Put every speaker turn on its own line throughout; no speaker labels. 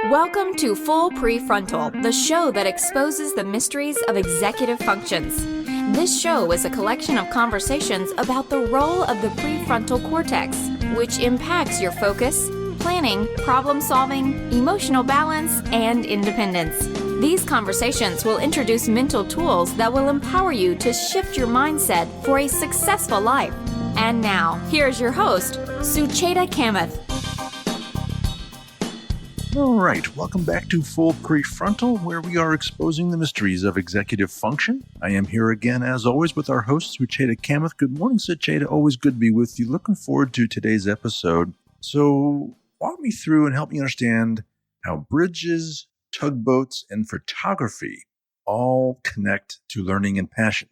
Welcome to Full Prefrontal, the show that exposes the mysteries of executive functions. This show is a collection of conversations about the role of the prefrontal cortex, which impacts your focus, planning, problem-solving, emotional balance, and independence. These conversations will introduce mental tools that will empower you to shift your mindset for a successful life. And now, here's your host, Sucheta Kamath.
All right, welcome back to Full Prefrontal, where we are exposing the mysteries of executive function. I am here again, as always, with our host, Sucheta Kamath. Good morning, Sucheta. Always good to be with you. Looking forward to today's episode. So, walk me through and help me understand how bridges, tugboats, and photography all connect to learning and passion.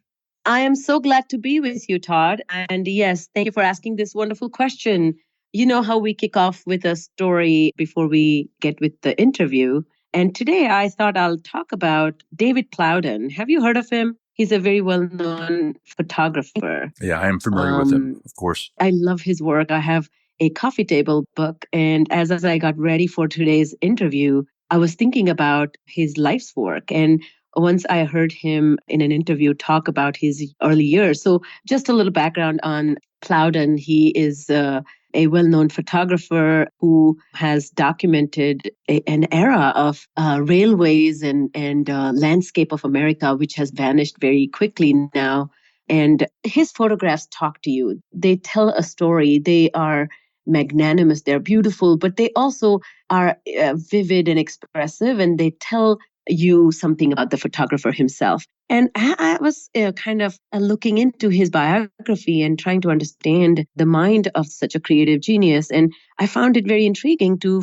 I am so glad to be with you, Todd. And yes, thank you for asking this wonderful question. You know how we kick off with a story before we get with the interview. And today I thought I'll talk about David Plowden. Have you heard of him? He's a very well-known photographer.
Yeah, I am familiar with him, of course.
I love his work. I have a coffee table book. And as I got ready for today's interview, I was thinking about his life's work. And once I heard him in an interview talk about his early years. So just a little background on Plowden. He is a well-known photographer who has documented an era of railways and landscape of America, which has vanished very quickly now. And his photographs talk to you. They tell a story. They are magnanimous. They're beautiful, but they also are vivid and expressive, and they tell you something about the photographer himself. And I was kind of looking into his biography and trying to understand the mind of such a creative genius. And I found it very intriguing to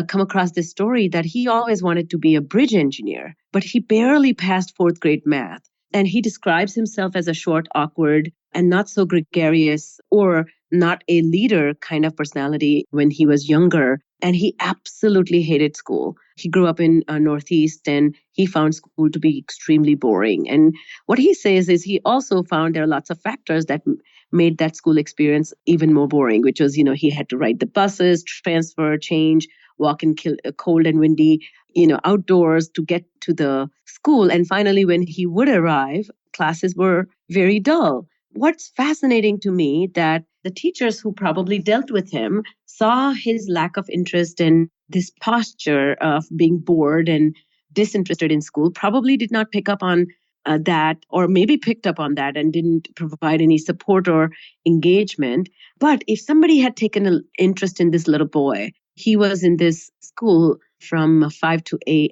come across this story that he always wanted to be a bridge engineer, but he barely passed fourth grade math. And he describes himself as a short, awkward, and not so gregarious or not a leader kind of personality when he was younger. And he absolutely hated school. He grew up in Northeast and he found school to be extremely boring. And what he says is he also found there are lots of factors that made that school experience even more boring, which was, he had to ride the buses, transfer, change, walk in cold and windy, outdoors to get to the school. And finally, when he would arrive, classes were very dull. What's fascinating to me that the teachers who probably dealt with him saw his lack of interest and this posture of being bored and disinterested in school, probably did not pick up on that, or maybe picked up on that and didn't provide any support or engagement. But if somebody had taken an interest in this little boy, he was in this school from 5 to 8,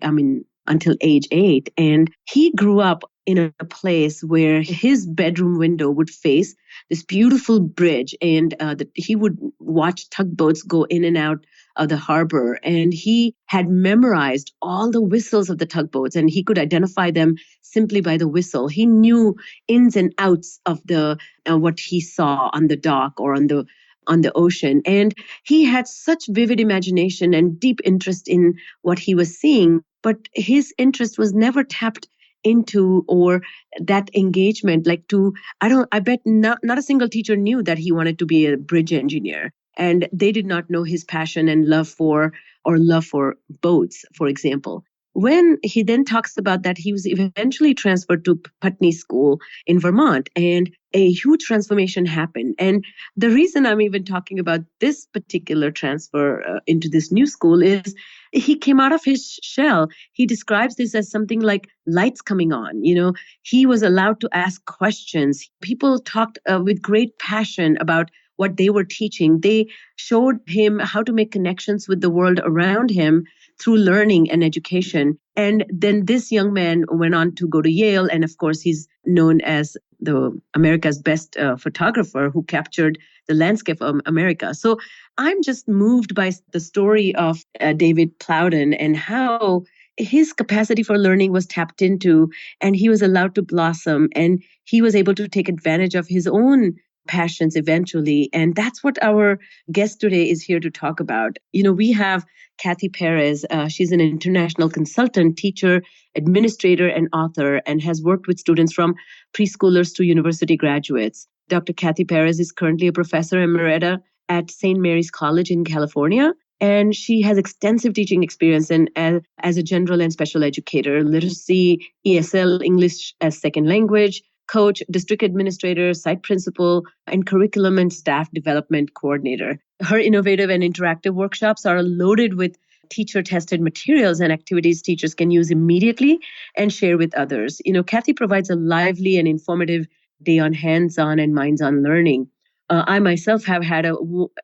until age 8. And he grew up in a place where his bedroom window would face this beautiful bridge, and he would watch tugboats go in and out of the harbor. And he had memorized all the whistles of the tugboats, and he could identify them simply by the whistle. He knew ins and outs of the what he saw on the dock or on the ocean. And he had such vivid imagination and deep interest in what he was seeing, but his interest was never tapped into, or that engagement, I bet not a single teacher knew that he wanted to be a bridge engineer. And they did not know his passion and love for boats, for example. When he then talks about that, he was eventually transferred to Putney School in Vermont, and a huge transformation happened. And the reason I'm even talking about this particular transfer into this new school is he came out of his shell. He describes this as something like lights coming on. He was allowed to ask questions. People talked with great passion about what they were teaching. They showed him how to make connections with the world around him through learning and education. And then this young man went on to go to Yale. And of course, he's known as America's best photographer who captured the landscape of America. So I'm just moved by the story of David Plowden and how his capacity for learning was tapped into, and he was allowed to blossom, and he was able to take advantage of his own passions eventually. And that's what our guest today is here to talk about. We have Kathy Perez. She's an international consultant, teacher, administrator, and author, and has worked with students from preschoolers to university graduates. Dr. Kathy Perez is currently a professor emerita at St. Mary's College in California. And she has extensive teaching experience as a general and special educator, literacy, ESL, English as second language, coach, district administrator, site principal, and curriculum and staff development coordinator. Her innovative and interactive workshops are loaded with teacher-tested materials and activities teachers can use immediately and share with others. Kathy provides a lively and informative day on hands-on and minds-on learning. I myself have had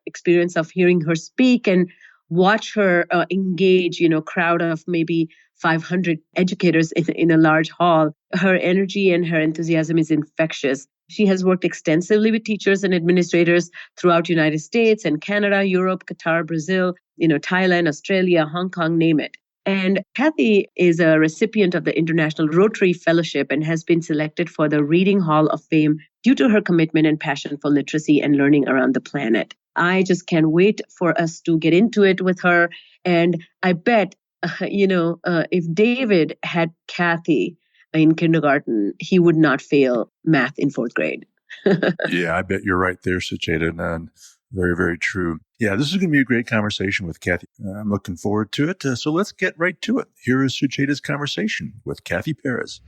experience of hearing her speak and watch her engage, crowd of maybe 500 educators in a large hall. Her energy and her enthusiasm is infectious. She has worked extensively with teachers and administrators throughout the United States and Canada, Europe, Qatar, Brazil, Thailand, Australia, Hong Kong, name it. And Kathy is a recipient of the International Rotary Fellowship and has been selected for the Reading Hall of Fame due to her commitment and passion for literacy and learning around the planet. I just can't wait for us to get into it with her. And I bet, if David had Kathy in kindergarten, he would not fail math in fourth grade.
Yeah, I bet you're right there, Sucheta. And very, very true. Yeah, this is going to be a great conversation with Kathy. I'm looking forward to it. So let's get right to it. Here is Sucheta's conversation with Kathy Perez.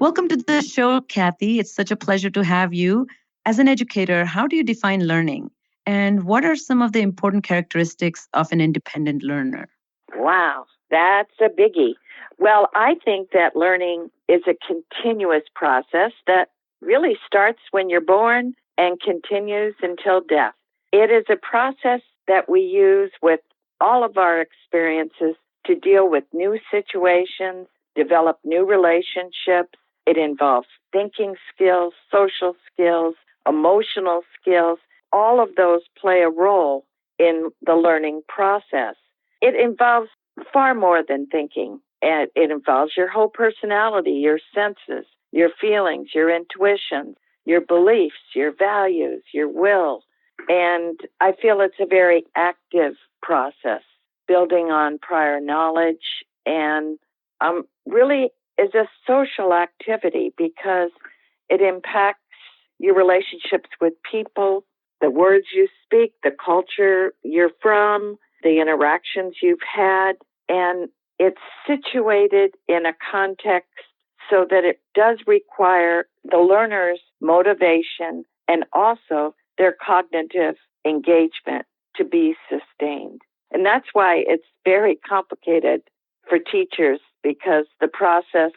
Welcome to the show, Kathy. It's such a pleasure to have you. As an educator, how do you define learning? And what are some of the important characteristics of an independent learner?
Wow, that's a biggie. Well, I think that learning is a continuous process that really starts when you're born and continues until death. It is a process that we use with all of our experiences to deal with new situations, develop new relationships. It involves thinking skills, social skills, emotional skills. All of those play a role in the learning process. It involves far more than thinking. And it involves your whole personality, your senses, your feelings, your intuitions, your beliefs, your values, your will. And I feel it's a very active process, building on prior knowledge, and really is a social activity because it impacts your relationships with people, the words you speak, the culture you're from, the interactions you've had, and it's situated in a context so that it does require the learner's motivation and also their cognitive engagement to be sustained. And that's why it's very complicated for teachers, because the process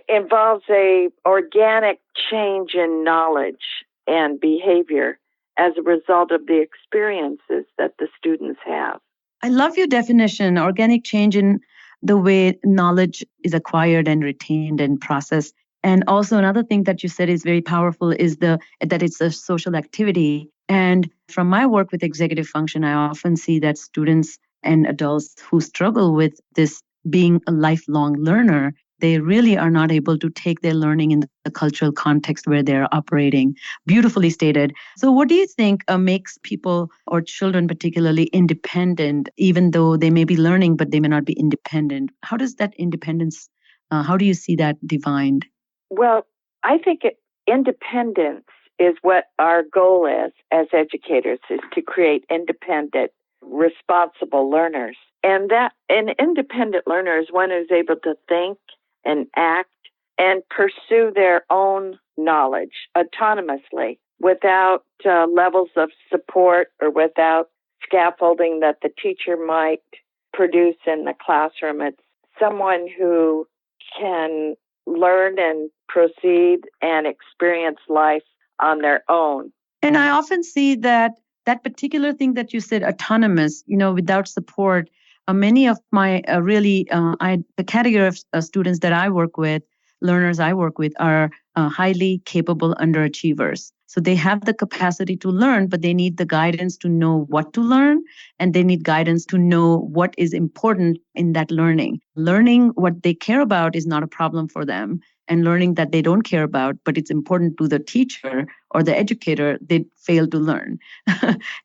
involves a organic change in knowledge and behavior as a result of the experiences that the students have.
I love your definition, organic change in the way knowledge is acquired and retained and processed. And also another thing that you said is very powerful is that it's a social activity. And from my work with executive function, I often see that students and adults who struggle with this being a lifelong learner, they really are not able to take their learning in the cultural context where they're operating. Beautifully stated. So what do you think makes people or children particularly independent, even though they may be learning, but they may not be independent? How does that independence, how do you see that defined?
Well, I think independence is what our goal is as educators, is to create independent, responsible learners. And that an independent learner is one who's able to think and act and pursue their own knowledge autonomously without levels of support or without scaffolding that the teacher might produce in the classroom. It's someone who can learn and proceed and experience life on their own.
And I often see that particular thing that you said, autonomous, without support, many of my the category of students that I work with, learners I work with, are highly capable underachievers. So they have the capacity to learn, but they need the guidance to know what to learn, and they need guidance to know what is important in that learning. Learning what they care about is not a problem for them, and learning that they don't care about, but it's important to the teacher or the educator, they fail to learn.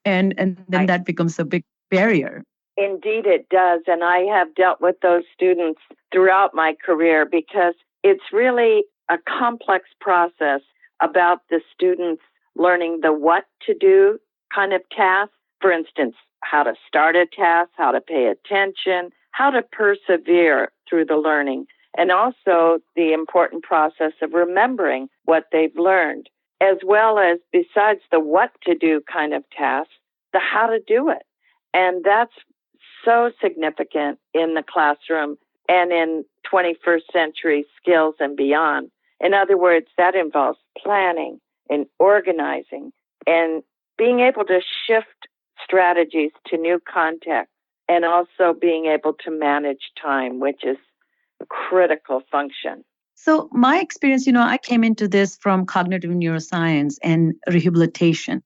and then that becomes a big barrier.
Indeed, it does. And I have dealt with those students throughout my career because it's really a complex process about the student's learning the what to do kind of task. For instance, how to start a task, how to pay attention, how to persevere through the learning, and also the important process of remembering what they've learned, as well as, besides the what to do kind of task, the how to do it. And that's so significant in the classroom and in 21st century skills and beyond. In other words, that involves planning and organizing and being able to shift strategies to new contexts, and also being able to manage time, which is a critical function.
So my experience, I came into this from cognitive neuroscience and rehabilitation.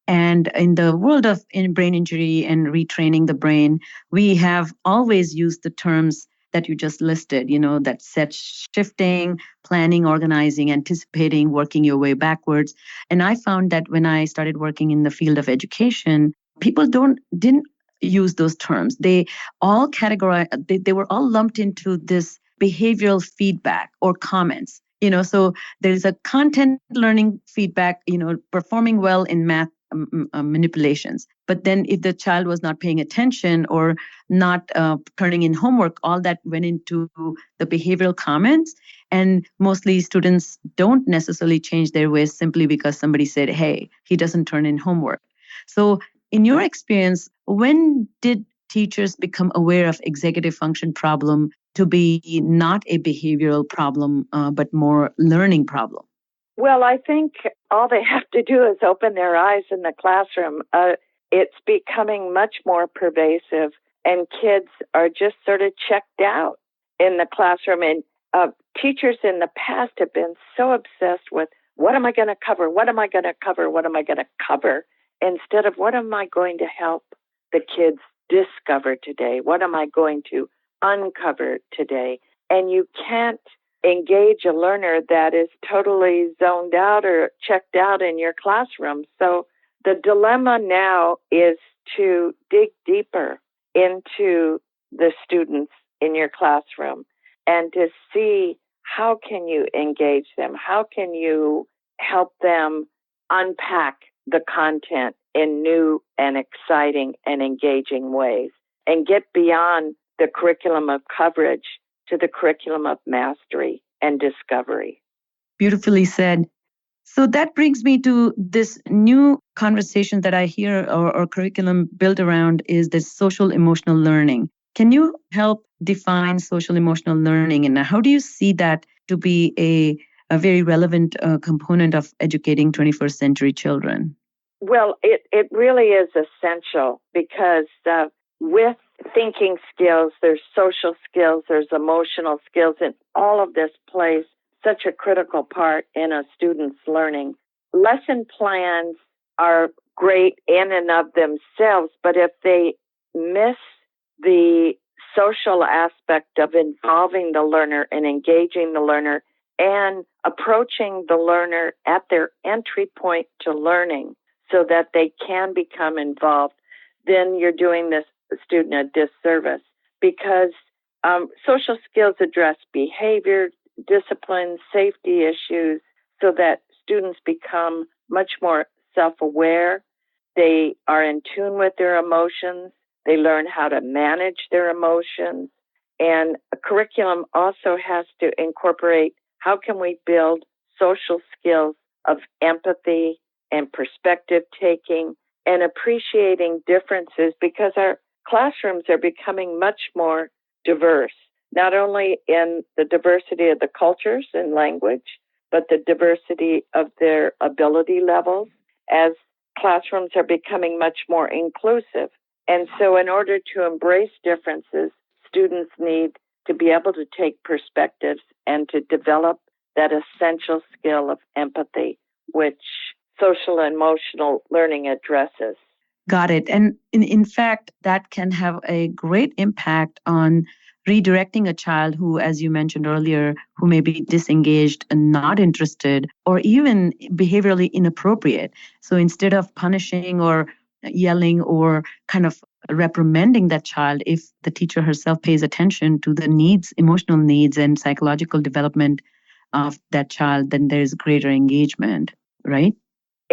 And in the world of brain injury and retraining the brain, we have always used the terms that you just listed, that set shifting, planning, organizing, anticipating, working your way backwards. And I found that when I started working in the field of education, people didn't use those terms. They all they were all lumped into this behavioral feedback or comments. So there's a content learning feedback, performing well in math manipulations. But then if the child was not paying attention or not turning in homework, all that went into the behavioral comments. And mostly students don't necessarily change their ways simply because somebody said, hey, he doesn't turn in homework. So in your experience, when did teachers become aware of executive function problem to be not a behavioral problem, but more learning problem?
Well, I think all they have to do is open their eyes in the classroom. It's becoming much more pervasive, and kids are just sort of checked out in the classroom. And teachers in the past have been so obsessed with, what am I going to cover? What am I going to cover? What am I going to cover? Instead of, what am I going to help the kids discover today? What am I going to uncover today? And you can't engage a learner that is totally zoned out or checked out in your classroom. So the dilemma now is to dig deeper into the students in your classroom and to see, how can you engage them? How can you help them unpack the content in new and exciting and engaging ways and get beyond the curriculum of coverage to the curriculum of mastery and discovery.
Beautifully said. So that brings me to this new conversation that I hear or curriculum built around is this social emotional learning. Can you help define social emotional learning, and how do you see that to be a very relevant component of educating 21st century children?
Well, it really is essential because with thinking skills, there's social skills, there's emotional skills, and all of this plays such a critical part in a student's learning. Lesson plans are great in and of themselves, but if they miss the social aspect of involving the learner and engaging the learner and approaching the learner at their entry point to learning so that they can become involved, then you're doing this student a disservice, because social skills address behavior, discipline, safety issues, so that students become much more self-aware. They are in tune with their emotions. They learn how to manage their emotions. And a curriculum also has to incorporate, how can we build social skills of empathy and perspective taking and appreciating differences, because our classrooms are becoming much more diverse, not only in the diversity of the cultures and language, but the diversity of their ability levels, as classrooms are becoming much more inclusive. And so in order to embrace differences, students need to be able to take perspectives and to develop that essential skill of empathy, which social and emotional learning addresses.
Got it. And in fact, that can have a great impact on redirecting a child who, as you mentioned earlier, who may be disengaged and not interested or even behaviorally inappropriate. So instead of punishing or yelling or kind of reprimanding that child, if the teacher herself pays attention to the needs, emotional needs and psychological development of that child, then there's greater engagement, right?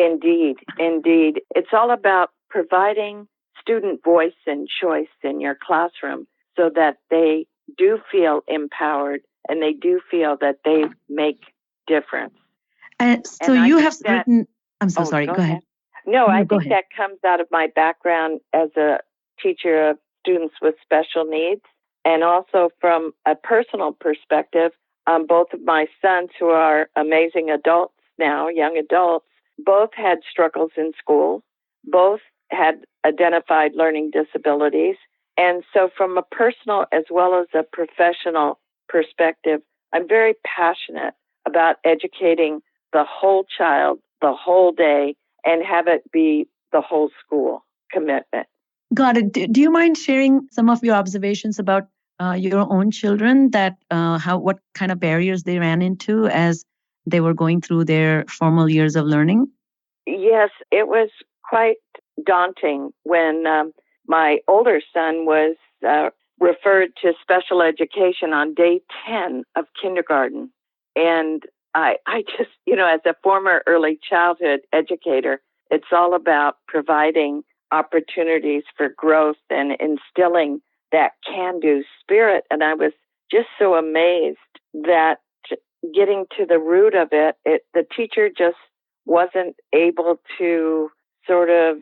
Indeed, indeed. It's all about providing student voice and choice in your classroom so that they do feel empowered and they do feel that they make difference.
So
And I
you
think
have written, I'm so sorry, go ahead.
No, I
go
think
ahead.
that comes out of my background as a teacher of students with special needs. And also from a personal perspective, both of my sons, who are amazing adults now, young adults, both had struggles in school, both had identified learning disabilities. And so from a personal as well as a professional perspective, I'm very passionate about educating the whole child, the whole day, and have it be the whole school commitment.
Got it. Do you mind sharing some of your observations about your own children, that what kind of barriers they ran into as they were going through their formal years of learning?
Yes, it was quite daunting when my older son was referred to special education on day 10 of kindergarten. And I just, as a former early childhood educator, it's all about providing opportunities for growth and instilling that can-do spirit. And I was just so amazed that getting to the root of it, the teacher just wasn't able to sort of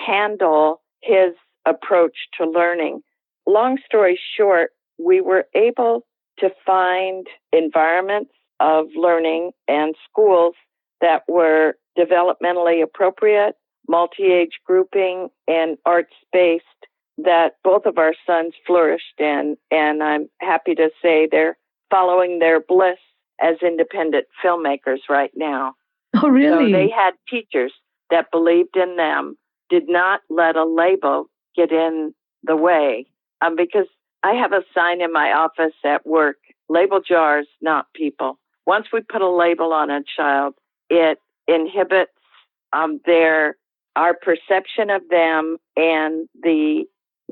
handle his approach to learning. Long story short, we were able to find environments of learning and schools that were developmentally appropriate, multi-age grouping, and arts-based that both of our sons flourished in. And I'm happy to say they're following their bliss as independent filmmakers right now.
Oh, really?
So they had teachers that believed in them, did not let a label get in the way. Because I have a sign in my office at work, label jars, not people. Once we put a label on a child, it inhibits our perception of them and the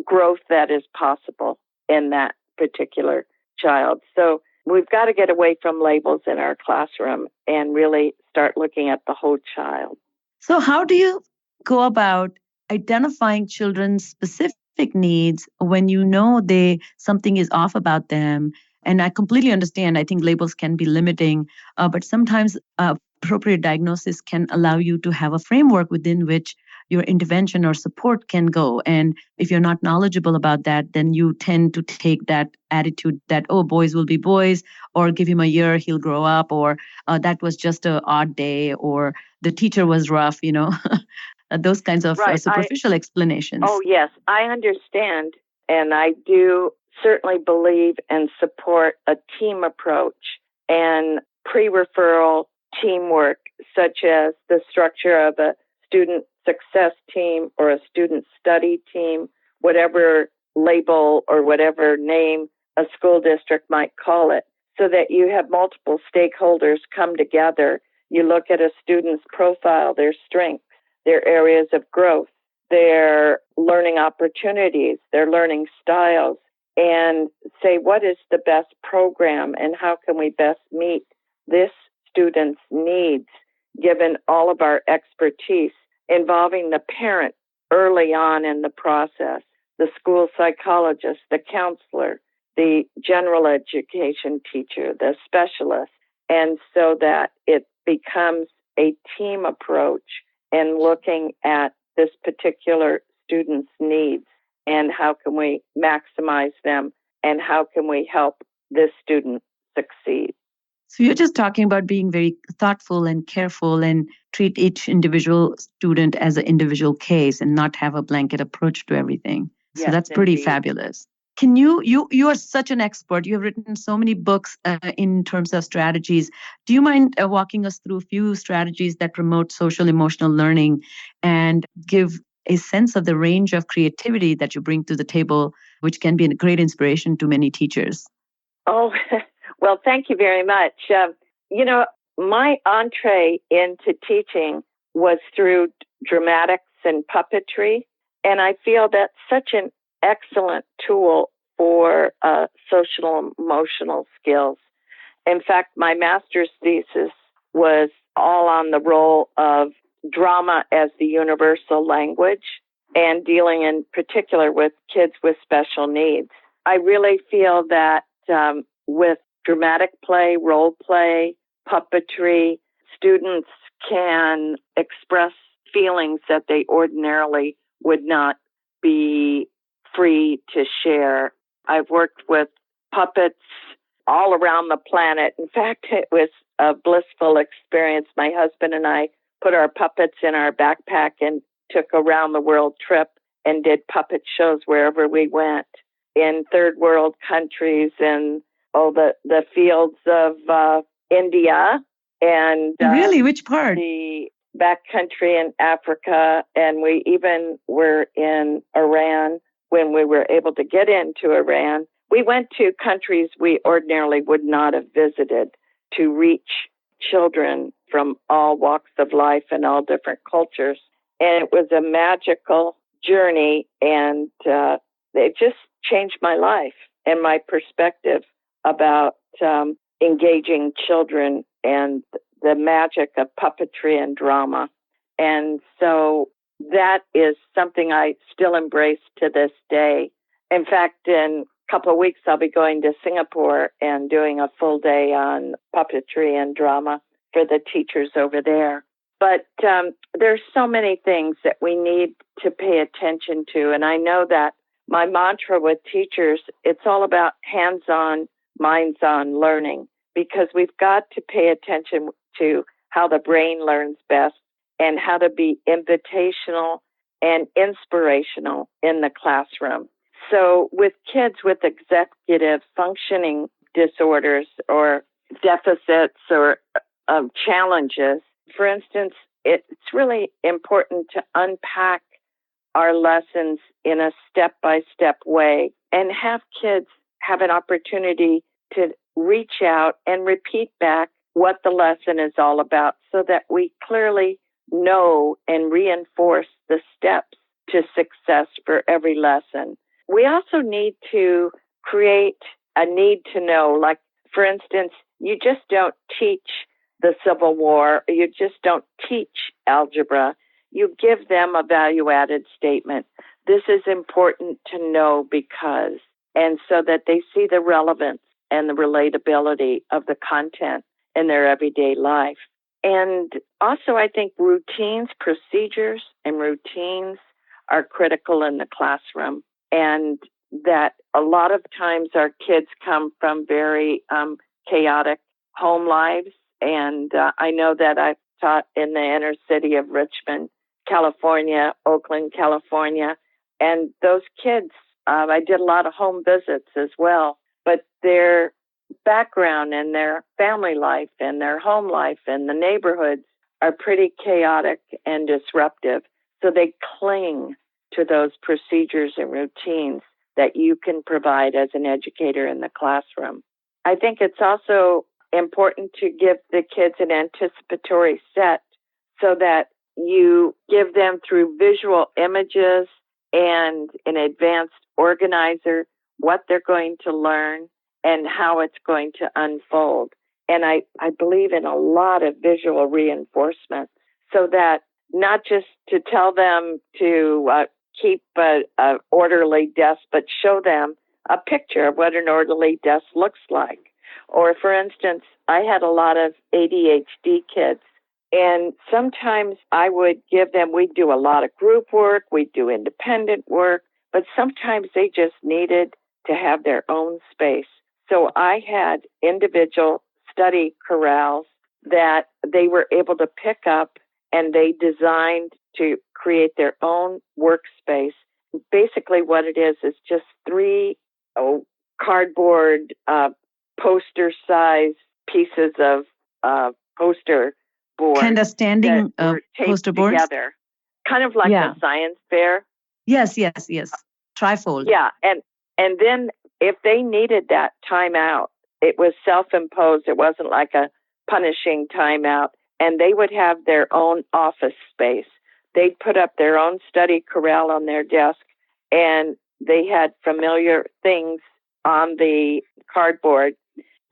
growth that is possible in that particular child. So we've got to get away from labels in our classroom and really start looking at the whole child.
So how do you go about identifying children's specific needs when you know something is off about them? And I completely understand. I think labels can be limiting, but sometimes appropriate diagnosis can allow you to have a framework within which your intervention or support can go. And if you're not knowledgeable about that, then you tend to take that attitude that, oh, boys will be boys, or give him a year, he'll grow up, or that was just an odd day, or the teacher was rough, those kinds of superficial explanations.
Oh, yes, I understand. And I do certainly believe and support a team approach and pre-referral teamwork, such as the structure of a student success team or a student study team, whatever label or whatever name a school district might call it, so that you have multiple stakeholders come together. You look at a student's profile, their strengths, their areas of growth, their learning opportunities, their learning styles, and say, what is the best program and how can we best meet this student's needs, given all of our expertise, involving the parent early on in the process, the school psychologist, the counselor, the general education teacher, the specialist, and so that it becomes a team approach and looking at this particular student's needs and how can we maximize them and how can we help this student succeed.
So you're just talking about being very thoughtful and careful and treat each individual student as an individual case and not have a blanket approach to everything. So
yes,
that's pretty
indeed.
Fabulous. Can you are such an expert. You have written so many books in terms of strategies. Do you mind walking us through a few strategies that promote social emotional learning and give a sense of the range of creativity that you bring to the table, which can be a great inspiration to many teachers?
Oh, well, thank you very much. My entree into teaching was through dramatics and puppetry, and I feel that's such an excellent tool for social emotional skills. In fact, my master's thesis was all on the role of drama as the universal language and dealing in particular with kids with special needs. I really feel that with dramatic play, role play, puppetry, students can express feelings that they ordinarily would not be free to share. I've worked with puppets all around the planet. In fact, it was a blissful experience. My husband and I put our puppets in our backpack and took a round the world trip and did puppet shows wherever we went in third world countries and the fields of India and
Really? Which part?
the backcountry in Africa. And we even were in Iran when we were able to get into Iran. We went to countries we ordinarily would not have visited to reach children from all walks of life and all different cultures. And it was a magical journey, and it just changed my life and my perspective about engaging children and the magic of puppetry and drama. And so that is something I still embrace to this day. In fact, in a couple of weeks, I'll be going to Singapore and doing a full day on puppetry and drama for the teachers over there. But there's so many things that we need to pay attention to. And I know that my mantra with teachers, it's all about hands-on, minds-on learning, because we've got to pay attention to how the brain learns best and how to be invitational and inspirational in the classroom. So with kids with executive functioning disorders or deficits or challenges, for instance, it's really important to unpack our lessons in a step-by-step way and have kids have an opportunity to reach out and repeat back what the lesson is all about so that we clearly know and reinforce the steps to success for every lesson. We also need to create a need to know, like, for instance, you just don't teach the Civil War, you just don't teach algebra. You give them a value-added statement. This is important to know because, and so that they see the relevance and the relatability of the content in their everyday life. And also, I think routines, procedures, and routines are critical in the classroom. And that a lot of times our kids come from very chaotic home lives. And I know that I've taught in the inner city of Richmond, California, Oakland, California. And those kids, I did a lot of home visits as well. But their background and their family life and their home life and the neighborhoods are pretty chaotic and disruptive. So they cling to those procedures and routines that you can provide as an educator in the classroom. I think it's also important to give the kids an anticipatory set so that you give them through visual images and an advanced organizer what they're going to learn and how it's going to unfold. And I believe in a lot of visual reinforcement so that not just to tell them to keep an orderly desk, but show them a picture of what an orderly desk looks like. Or, for instance, I had a lot of ADHD kids, and sometimes I would give them, we'd do a lot of group work, we'd do independent work, but sometimes they just needed to have their own space. So I had individual study corrals that they were able to pick up, and they designed to create their own workspace. Basically what it is just three cardboard poster-size pieces of poster board.
Kind of standing poster boards?
Together. Kind of like a science fair.
Yes. Trifold.
Yeah, and then if they needed that timeout, it was self-imposed. It wasn't like a punishing timeout. And they would have their own office space. They'd put up their own study corral on their desk, and they had familiar things on the cardboard.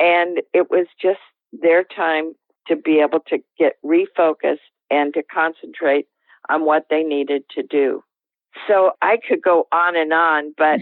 And it was just their time to be able to get refocused and to concentrate on what they needed to do. So I could go on, but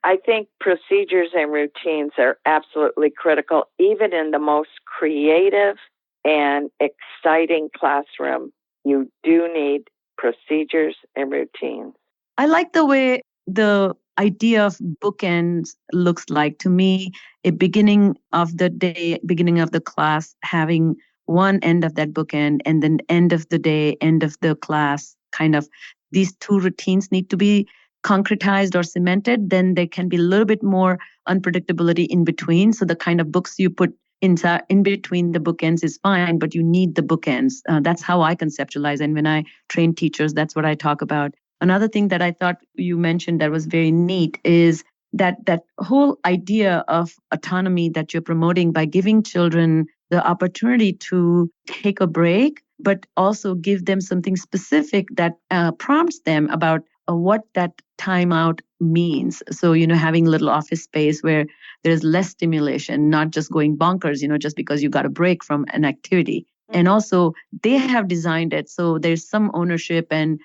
I think procedures and routines are absolutely critical, even in the most creative and exciting classroom. You do need procedures and routines.
I like the way the idea of bookends looks like to me. A beginning of the day, beginning of the class, having one end of that bookend, and then end of the day, end of the class, kind of these two routines need to be concretized or cemented. Then there can be a little bit more unpredictability in between. So the kind of books you put inside in between the bookends is fine, but you need the bookends. That's how I conceptualize. And when I train teachers, that's what I talk about. Another thing that I thought you mentioned that was very neat is that whole idea of autonomy that you're promoting by giving children the opportunity to take a break, but also give them something specific that prompts them about what that timeout means. So, having a little office space where there's less stimulation, not just going bonkers, just because you got a break from an activity. And also they have designed it. So there's some ownership and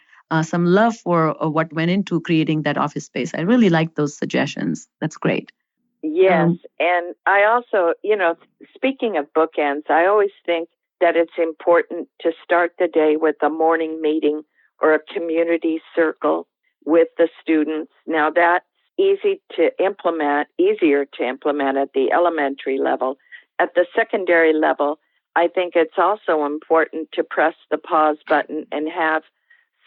some love for what went into creating that office space. I really like those suggestions. That's great.
Yes. And I also, speaking of bookends, I always think that it's important to start the day with a morning meeting or a community circle with the students. Now that's easier to implement at the elementary level. At the secondary level, I think it's also important to press the pause button and have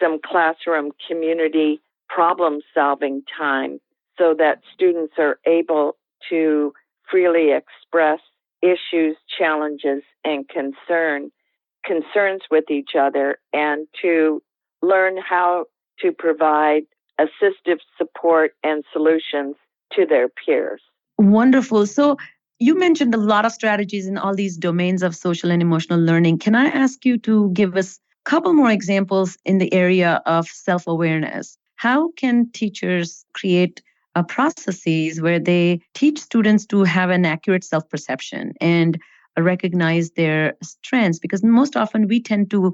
some classroom community problem-solving time so that students are able to freely express issues, challenges, and concerns with each other, and to learn how to provide assistive support and solutions to their peers.
Wonderful. So you mentioned a lot of strategies in all these domains of social and emotional learning. Can I ask you to give us a couple more examples in the area of self-awareness? How can teachers create processes where they teach students to have an accurate self-perception and recognize their strengths? Because most often we tend to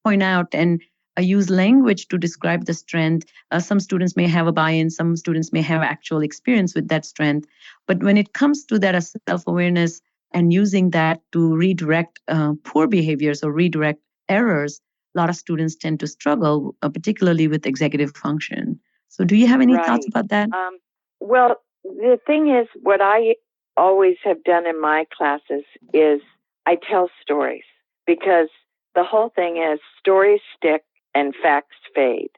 point out and use language to describe the strength. Some students may have a buy-in, some students may have actual experience with that strength. But when it comes to that self-awareness and using that to redirect poor behaviors or redirect errors, a lot of students tend to struggle, particularly with executive function. So do you have any thoughts about that?
Well, the thing is, what I always have done in my classes is I tell stories, because the whole thing is stories stick and facts fade.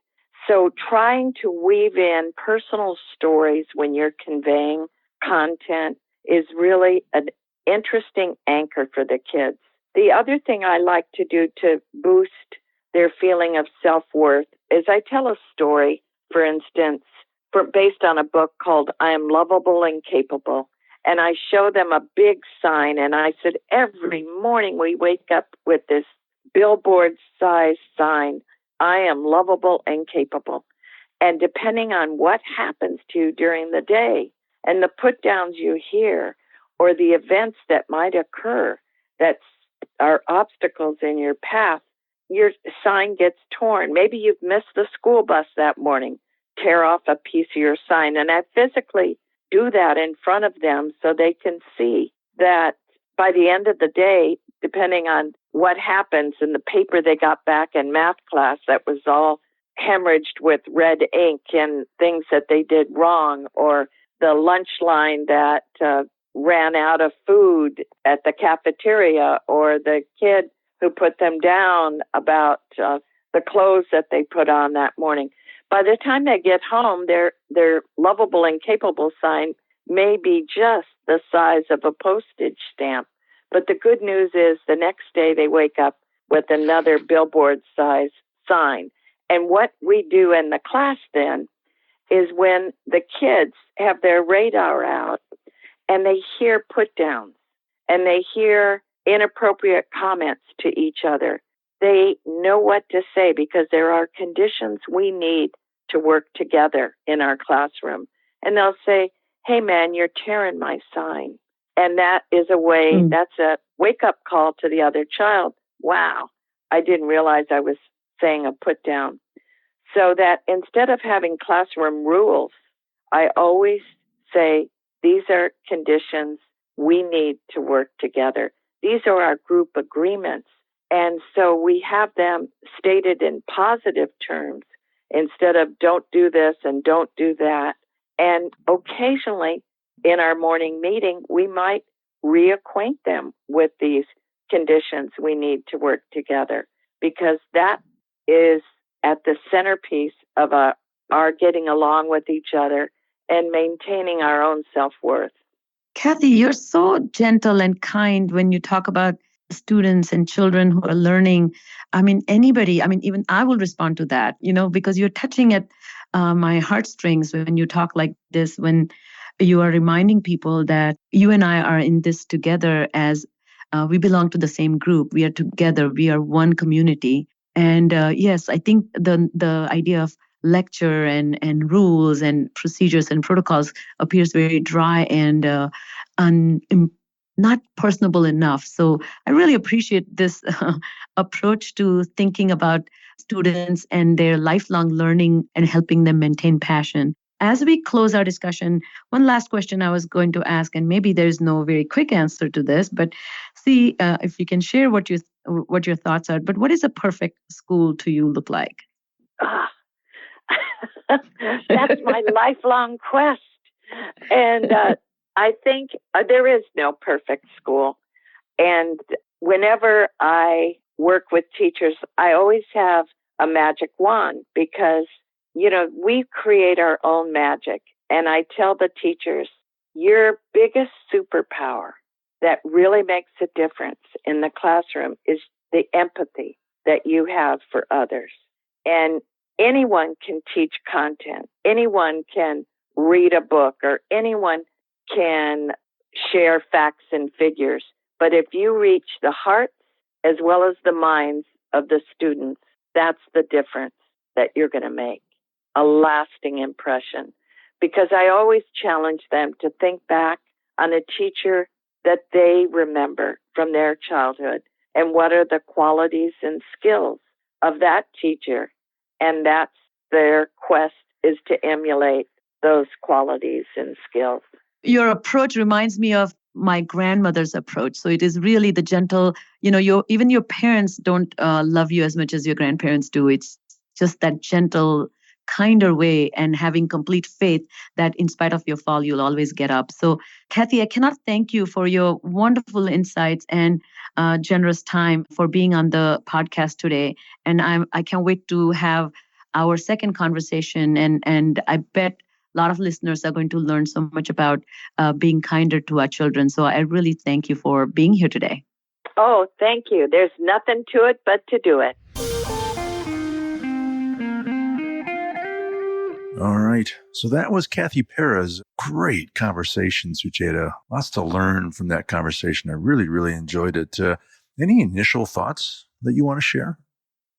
So trying to weave in personal stories when you're conveying content is really an interesting anchor for the kids. The other thing I like to do to boost their feeling of self-worth is I tell a story, for instance, based on a book called I Am Lovable and Capable. And I show them a big sign, and I said, every morning we wake up with this billboard-sized sign, I am lovable and capable. And depending on what happens to you during the day and the put-downs you hear or the events that might occur that are obstacles in your path, your sign gets torn. Maybe you've missed the school bus that morning. Tear off a piece of your sign. And I physically do that in front of them so they can see that by the end of the day, depending on what happens in the paper they got back in math class that was all hemorrhaged with red ink and things that they did wrong, or the lunch line that ran out of food at the cafeteria, or the kid who put them down about the clothes that they put on that morning. By the time they get home, their lovable and capable sign may be just the size of a postage stamp. But the good news is the next day they wake up with another billboard-size sign. And what we do in the class then is when the kids have their radar out and they hear put-downs and they hear inappropriate comments to each other, they know what to say, because there are conditions we need to work together in our classroom. And they'll say, hey, man, you're tearing my sign. And that is a way, that's a wake-up call to the other child. Wow, I didn't realize I was saying a put down. So that instead of having classroom rules, I always say, these are conditions we need to work together. These are our group agreements. And so we have them stated in positive terms instead of don't do this and don't do that. And occasionally in our morning meeting, we might reacquaint them with these conditions we need to work together, because that is at the centerpiece of our getting along with each other and maintaining our own self-worth.
Kathy, you're so gentle and kind when you talk about students and children who are learning. I mean, anybody, I mean, even I will respond to that, because you're touching at my heartstrings when you talk like this, when you are reminding people that you and I are in this together as we belong to the same group. We are together. We are one community. And yes, I think the idea of lecture and rules and procedures and protocols appears very dry and not personable enough. So I really appreciate this approach to thinking about students and their lifelong learning and helping them maintain passion. As we close our discussion, one last question I was going to ask, and maybe there's no very quick answer to this, but see if you can share what your thoughts are. But what is a perfect school to you look like?
That's my lifelong quest. And I think there is no perfect school. And whenever I work with teachers, I always have a magic wand because, we create our own magic. And I tell the teachers, your biggest superpower that really makes a difference in the classroom is the empathy that you have for others. And anyone can teach content. Anyone can read a book, or anyone can share facts and figures. But if you reach the hearts as well as the minds of the students, that's the difference that you're going to make, a lasting impression. Because I always challenge them to think back on a teacher that they remember from their childhood and what are the qualities and skills of that teacher. And that's their quest, is to emulate those qualities and skills.
Your approach reminds me of my grandmother's approach. So it is really the gentle, even your parents don't love you as much as your grandparents do. It's just that gentle, kinder way, and having complete faith that in spite of your fall, you'll always get up. So Kathy, I cannot thank you for your wonderful insights and generous time for being on the podcast today. And I can't wait to have our second conversation. And I bet a lot of listeners are going to learn so much about being kinder to our children. So I really thank you for being here today.
Oh, thank you. There's nothing to it but to do it.
All right. So that was Kathy Perez. Great conversation, Sucheta. Lots to learn from that conversation. I really, really enjoyed it. Any initial thoughts that you want to share?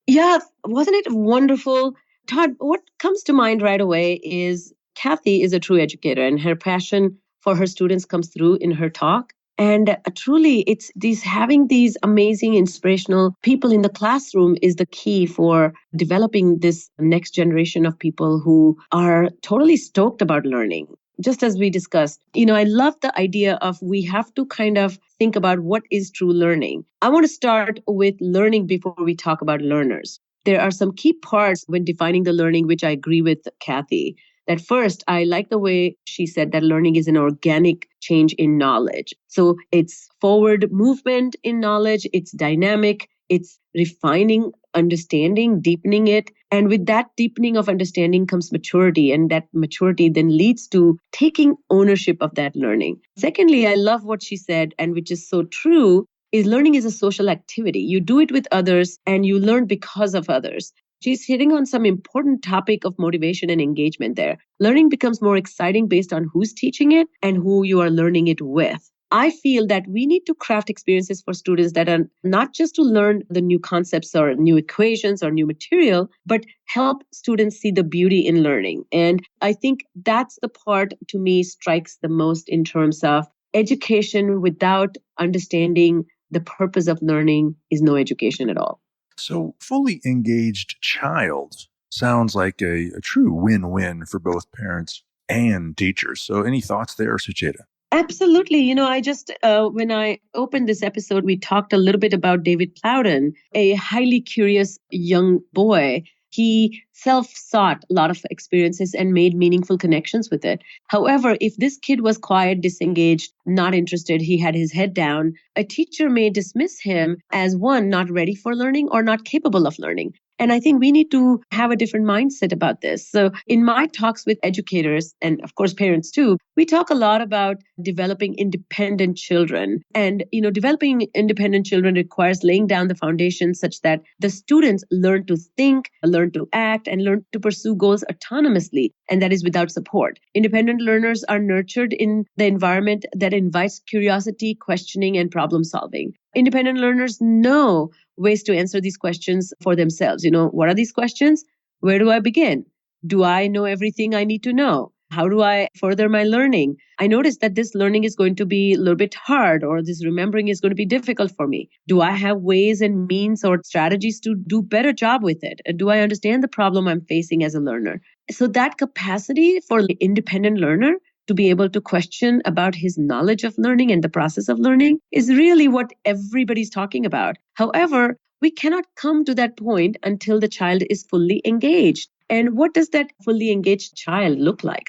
Yeah, wasn't it wonderful? Todd, what comes to mind right away is Kathy is a true educator, and her passion for her students comes through in her talk. And truly, it's having these amazing, inspirational people in the classroom is the key for developing this next generation of people who are totally stoked about learning. Just as we discussed, I love the idea of we have to kind of think about what is true learning. I want to start with learning before we talk about learners. There are some key parts when defining the learning, which I agree with Kathy. That first, I like the way she said that learning is an organic change in knowledge. So it's forward movement in knowledge, it's dynamic, it's refining understanding, deepening it. And with that deepening of understanding comes maturity. And that maturity then leads to taking ownership of that learning. Secondly, I love what she said, and which is so true, is learning is a social activity. You do it with others and you learn because of others. She's hitting on some important topic of motivation and engagement there. Learning becomes more exciting based on who's teaching it and who you are learning it with. I feel that we need to craft experiences for students that are not just to learn the new concepts or new equations or new material, but help students see the beauty in learning. And I think that's the part to me strikes the most in terms of education without understanding the purpose of learning is no education at all.
So, fully engaged child sounds like a true win-win for both parents and teachers. So, any thoughts there, Sucheta?
Absolutely. I just, when I opened this episode, we talked a little bit about David Plowden, a highly curious young boy. He self-sought a lot of experiences and made meaningful connections with it. However, if this kid was quiet, disengaged, not interested, he had his head down, a teacher may dismiss him as one, not ready for learning or not capable of learning. And I think we need to have a different mindset about this. So in my talks with educators and of course parents too, we talk a lot about developing independent children. And, developing independent children requires laying down the foundation such that the students learn to think, learn to act, and learn to pursue goals autonomously. And that is without support. Independent learners are nurtured in the environment that invites curiosity, questioning, and problem solving. Independent learners know ways to answer these questions for themselves. What are these questions? Where do I begin? Do I know everything I need to know? How do I further my learning? I noticed that this learning is going to be a little bit hard, or this remembering is going to be difficult for me. Do I have ways and means or strategies to do better job with it? Do I understand the problem I'm facing as a learner? So that capacity for the independent learner to be able to question about his knowledge of learning and the process of learning is really what everybody's talking about. However, we cannot come to that point until the child is fully engaged. And what does that fully engaged child look like?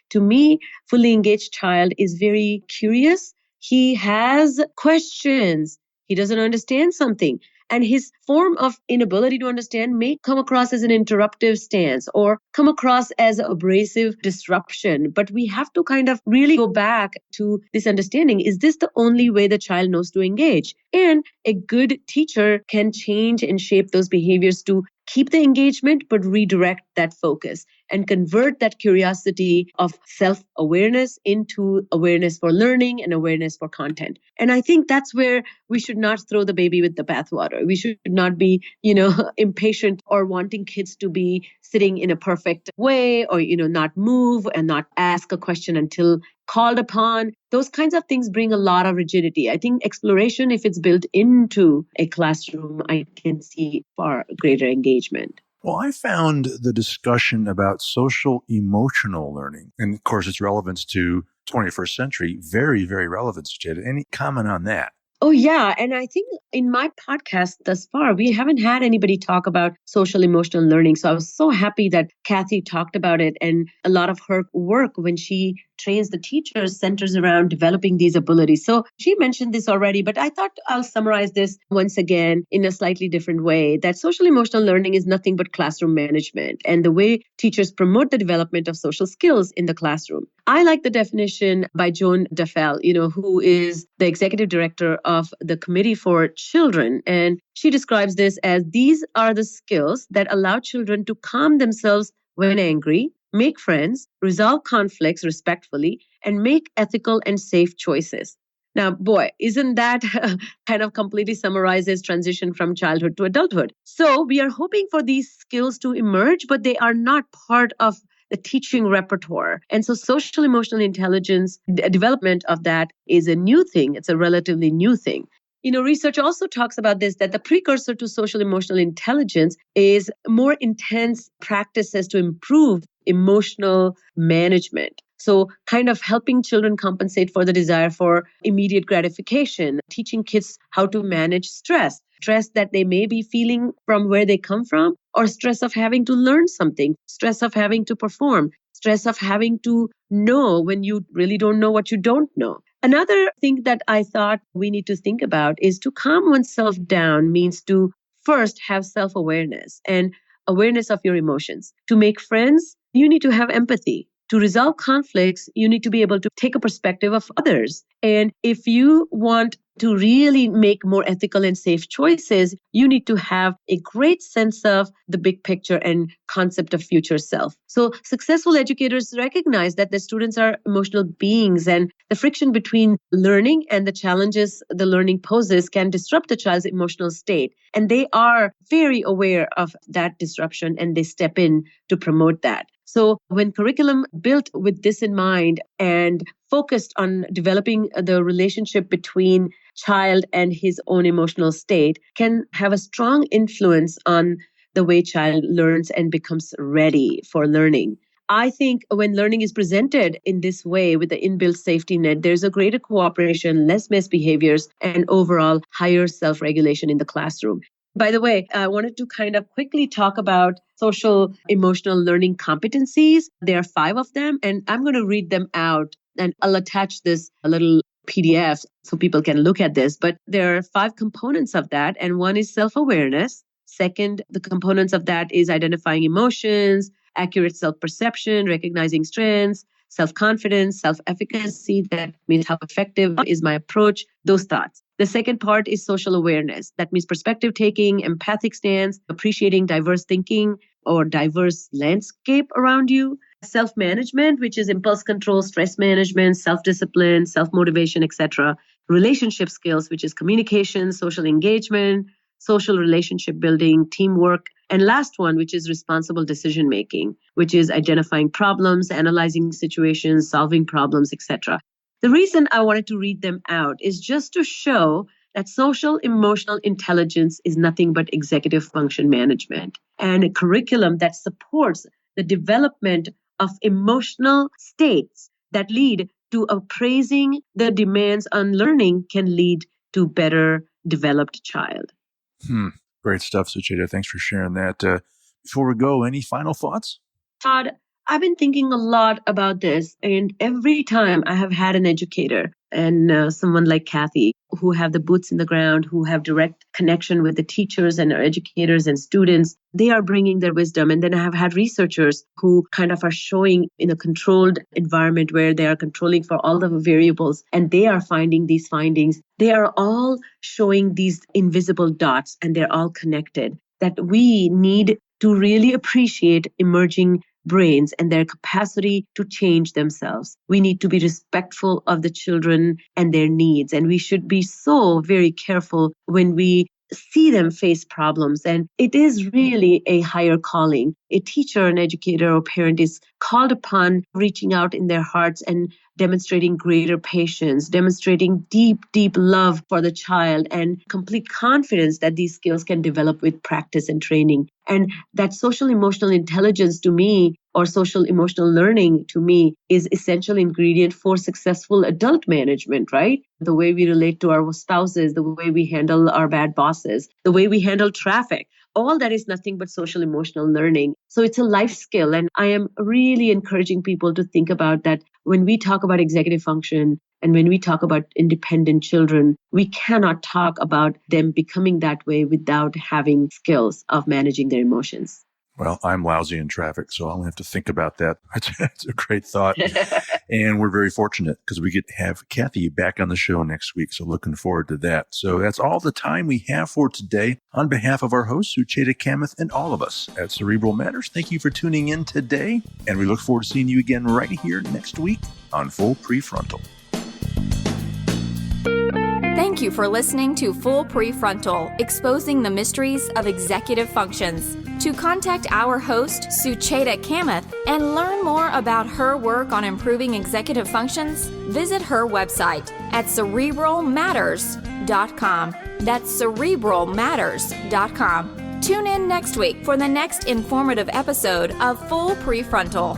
To me, fully engaged child is very curious. He has questions. He doesn't understand something. And his form of inability to understand may come across as an interruptive stance or come across as abrasive disruption. But we have to kind of really go back to this understanding. Is this the only way the child knows to engage? And a good teacher can change and shape those behaviors to keep the engagement, but redirect that focus and convert that curiosity of self-awareness into awareness for learning and awareness for content. And I think that's where we should not throw the baby with the bathwater. We should not be, impatient or wanting kids to be sitting in a perfect way or, not move and not ask a question until called upon. Those kinds of things bring a lot of rigidity. I think exploration, if it's built into a classroom, I can see far greater engagement.
Well, I found the discussion about social emotional learning, and of course its relevance to 21st century, very, very relevant, Sucheta. Any comment on that?
Oh, yeah. And I think in my podcast thus far, we haven't had anybody talk about social emotional learning. So I was so happy that Kathy talked about it. And a lot of her work when she trains the teachers centers around developing these abilities. So she mentioned this already, but I thought I'll summarize this once again in a slightly different way, that social emotional learning is nothing but classroom management and the way teachers promote the development of social skills in the classroom. I like the definition by Joan Duffel, who is the executive director of the Committee for Children. And she describes this as these are the skills that allow children to calm themselves when angry, make friends, resolve conflicts respectfully, and make ethical and safe choices. Now, boy, isn't that kind of completely summarizes transition from childhood to adulthood? So we are hoping for these skills to emerge, but they are not part of the teaching repertoire. And so social emotional intelligence, development of that is a new thing. It's a relatively new thing. Research also talks about this, that the precursor to social emotional intelligence is more intense practices to improve emotional management. So kind of helping children compensate for the desire for immediate gratification, teaching kids how to manage stress that they may be feeling from where they come from, or stress of having to learn something, stress of having to perform, stress of having to know when you really don't know what you don't know. Another thing that I thought we need to think about is to calm oneself down means to first have self-awareness and awareness of your emotions. To make friends, you need to have empathy. To resolve conflicts, you need to be able to take a perspective of others. And if you want to really make more ethical and safe choices, you need to have a great sense of the big picture and concept of future self. So successful educators recognize that the students are emotional beings, and the friction between learning and the challenges the learning poses can disrupt the child's emotional state. And they are very aware of that disruption, and they step in to promote that. So when curriculum built with this in mind and focused on developing the relationship between child and his own emotional state can have a strong influence on the way child learns and becomes ready for learning. I think when learning is presented in this way with the inbuilt safety net, there's a greater cooperation, less misbehaviors, and overall higher self-regulation in the classroom. By the way, I wanted to kind of quickly talk about social emotional learning competencies. There are 5 of them, and I'm going to read them out, and I'll attach this little PDF so people can look at this. But there are 5 components of that, and one is self-awareness. Second, the components of that is identifying emotions, accurate self-perception, recognizing strengths, self-confidence, self-efficacy. That means how effective is my approach, those thoughts. The second part is social awareness. That means perspective taking, empathic stance, appreciating diverse thinking or diverse landscape around you. Self-management, which is impulse control, stress management, self-discipline, self-motivation, etc. Relationship skills, which is communication, social engagement, social relationship building, teamwork. And last one, which is responsible decision making, which is identifying problems, analyzing situations, solving problems, etc. The reason I wanted to read them out is just to show that social emotional intelligence is nothing but executive function management, and a curriculum that supports the development of emotional states that lead to appraising the demands on learning can lead to better developed child.
Great stuff, Sucheta. Thanks for sharing that. Before we go, any final thoughts?
Todd, I've been thinking a lot about this, and every time I have had an educator and someone like Kathy, who have the boots in the ground, who have direct connection with the teachers and our educators and students, they are bringing their wisdom. And then I have had researchers who kind of are showing in a controlled environment where they are controlling for all the variables, and they are finding these findings. They are all showing these invisible dots, and they're all connected, that we need to really appreciate emerging brains and their capacity to change themselves. We need to be respectful of the children and their needs. And we should be so very careful when we see them face problems. And it is really a higher calling. A teacher, an educator, or parent is called upon reaching out in their hearts and demonstrating greater patience, demonstrating deep, deep love for the child, and complete confidence that these skills can develop with practice and training. And that social emotional intelligence to me, or social emotional learning to me, is essential ingredient for successful adult management, right? The way we relate to our spouses, the way we handle our bad bosses, the way we handle traffic. All that is nothing but social emotional learning. So it's a life skill. And I am really encouraging people to think about that when we talk about executive function and when we talk about independent children, we cannot talk about them becoming that way without having skills of managing their emotions.
Well, I'm lousy in traffic, so I'll have to think about that. That's a great thought. And we're very fortunate because we get to have Kathy back on the show next week. So looking forward to that. So that's all the time we have for today. On behalf of our host, Sucheta Kamath, and all of us at Cerebral Matters, thank you for tuning in today. And we look forward to seeing you again right here next week on Full Prefrontal.
Thank you for listening to Full Prefrontal, exposing the mysteries of executive functions. To contact our host, Sucheta Kamath, and learn more about her work on improving executive functions, visit her website at cerebralmatters.com. That's cerebralmatters.com. Tune in next week for the next informative episode of Full Prefrontal.